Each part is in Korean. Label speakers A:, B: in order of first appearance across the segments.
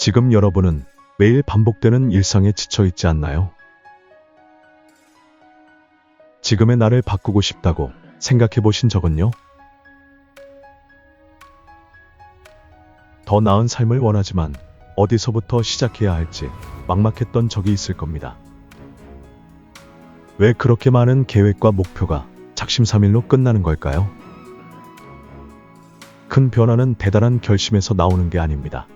A: 지금 여러분은 매일 반복되는 일상에 지쳐 있지 않나요? 지금의 나를 바꾸고 싶다고 생각해 보신 적은요? 더 나은 삶을 원하지만 어디서부터 시작해야 할지 막막했던 적이 있을 겁니다. 왜 그렇게 많은 계획과 목표가 작심삼일로 끝나는 걸까요? 큰 변화는 대단한 결심에서 나오는 게 아닙니다.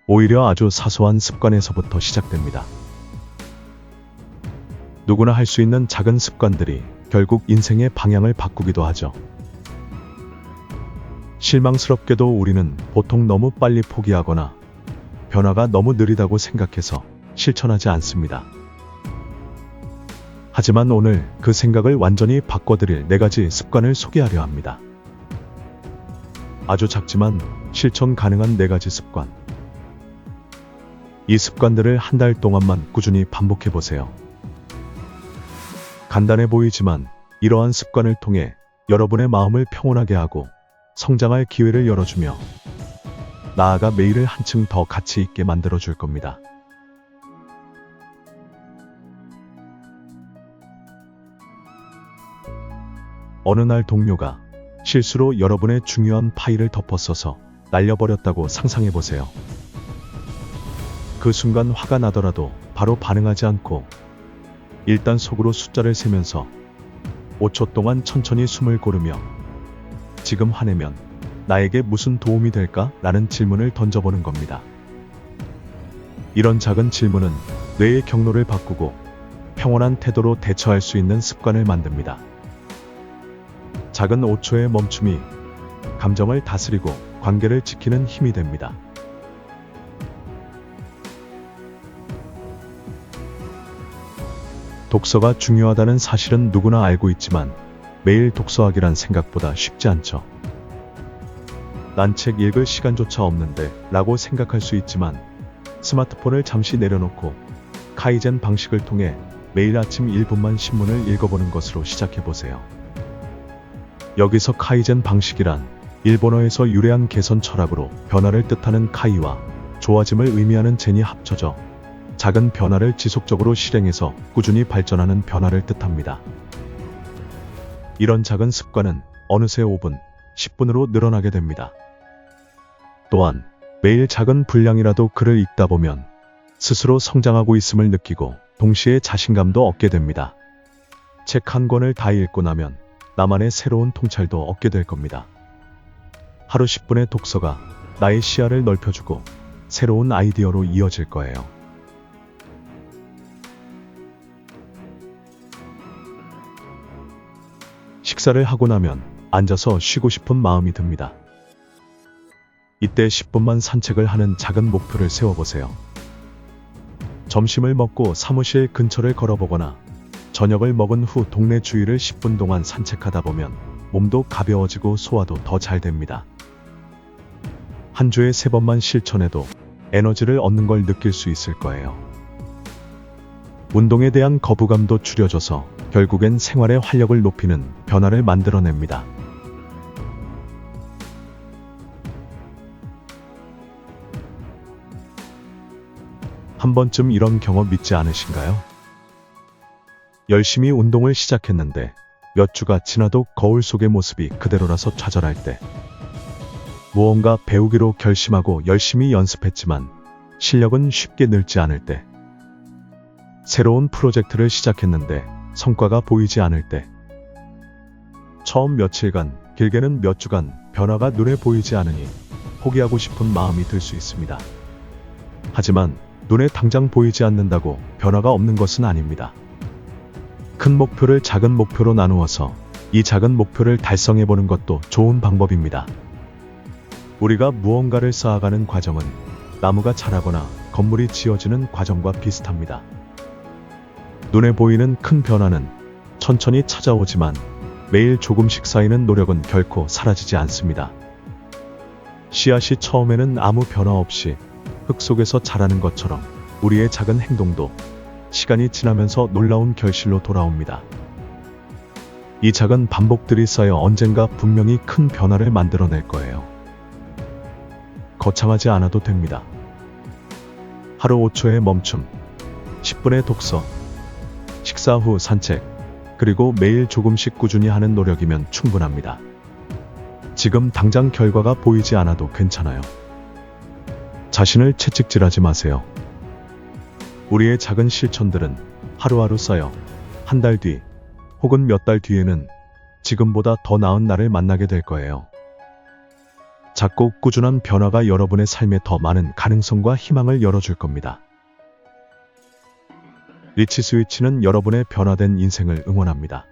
A: 오히려 아주 사소한 습관에서부터 시작됩니다. 누구나 할 수 있는 작은 습관들이 결국 인생의 방향을 바꾸기도 하죠. 실망스럽게도 우리는 보통 너무 빨리 포기하거나 변화가 너무 느리다고 생각해서 실천하지 않습니다. 하지만 오늘 그 생각을 완전히 바꿔드릴 4가지 습관을 소개하려 합니다. 아주 작지만 실천 가능한 4가지 습관. 이 습관들을 한 달 동안만 꾸준히 반복해보세요. 간단해 보이지만 이러한 습관을 통해 여러분의 마음을 평온하게 하고 성장할 기회를 열어주며 나아가 매일을 한층 더 가치 있게 만들어줄 겁니다. 어느 날 동료가 실수로 여러분의 중요한 파일을 덮어써서 날려버렸다고 상상해보세요. 그 순간 화가 나더라도 바로 반응하지 않고 일단 속으로 숫자를 세면서 5초 동안 천천히 숨을 고르며 지금 화내면 나에게 무슨 도움이 될까? 라는 질문을 던져보는 겁니다. 이런 작은 질문은 뇌의 경로를 바꾸고 평온한 태도로 대처할 수 있는 습관을 만듭니다. 작은 5초의 멈춤이 감정을 다스리고 관계를 지키는 힘이 됩니다. 독서가 중요하다는 사실은 누구나 알고 있지만 매일 독서하기란 생각보다 쉽지 않죠. 난 책 읽을 시간조차 없는데 라고 생각할 수 있지만 스마트폰을 잠시 내려놓고 카이젠 방식을 통해 매일 아침 1분만 신문을 읽어보는 것으로 시작해보세요. 여기서 카이젠 방식이란 일본어에서 유래한 개선 철학으로 변화를 뜻하는 카이와 좋아짐을 의미하는 젠이 합쳐져 작은 변화를 지속적으로 실행해서 꾸준히 발전하는 변화를 뜻합니다. 이런 작은 습관은 어느새 5분, 10분으로 늘어나게 됩니다. 또한 매일 작은 분량이라도 글을 읽다 보면 스스로 성장하고 있음을 느끼고 동시에 자신감도 얻게 됩니다. 책 한 권을 다 읽고 나면 나만의 새로운 통찰도 얻게 될 겁니다. 하루 10분의 독서가 나의 시야를 넓혀주고 새로운 아이디어로 이어질 거예요. 식사를 하고 나면 앉아서 쉬고 싶은 마음이 듭니다. 이때 10분만 산책을 하는 작은 목표를 세워보세요. 점심을 먹고 사무실 근처를 걸어보거나 저녁을 먹은 후 동네 주위를 10분 동안 산책하다 보면 몸도 가벼워지고 소화도 더 잘 됩니다. 한 주에 3번만 실천해도 에너지를 얻는 걸 느낄 수 있을 거예요. 운동에 대한 거부감도 줄여줘서 결국엔 생활의 활력을 높이는 변화를 만들어냅니다. 한 번쯤 이런 경험 있지 않으신가요? 열심히 운동을 시작했는데 몇 주가 지나도 거울 속의 모습이 그대로라서 좌절할 때, 무언가 배우기로 결심하고 열심히 연습했지만 실력은 쉽게 늘지 않을 때, 새로운 프로젝트를 시작했는데 성과가 보이지 않을 때, 처음 며칠간, 길게는 몇 주간 변화가 눈에 보이지 않으니 포기하고 싶은 마음이 들 수 있습니다. 하지만 눈에 당장 보이지 않는다고 변화가 없는 것은 아닙니다. 큰 목표를 작은 목표로 나누어서 이 작은 목표를 달성해보는 것도 좋은 방법입니다. 우리가 무언가를 쌓아가는 과정은 나무가 자라거나 건물이 지어지는 과정과 비슷합니다. 눈에 보이는 큰 변화는 천천히 찾아오지만 매일 조금씩 쌓이는 노력은 결코 사라지지 않습니다. 씨앗이 처음에는 아무 변화 없이 흙 속에서 자라는 것처럼 우리의 작은 행동도 시간이 지나면서 놀라운 결실로 돌아옵니다. 이 작은 반복들이 쌓여 언젠가 분명히 큰 변화를 만들어낼 거예요. 거창하지 않아도 됩니다. 하루 5초의 멈춤, 10분의 독서, 식사 후 산책, 그리고 매일 조금씩 꾸준히 하는 노력이면 충분합니다. 지금 당장 결과가 보이지 않아도 괜찮아요. 자신을 채찍질하지 마세요. 우리의 작은 실천들은 하루하루 쌓여 한 달 뒤 혹은 몇 달 뒤에는 지금보다 더 나은 나를 만나게 될 거예요. 작고 꾸준한 변화가 여러분의 삶에 더 많은 가능성과 희망을 열어줄 겁니다. 리치 스위치는 여러분의 변화된 인생을 응원합니다.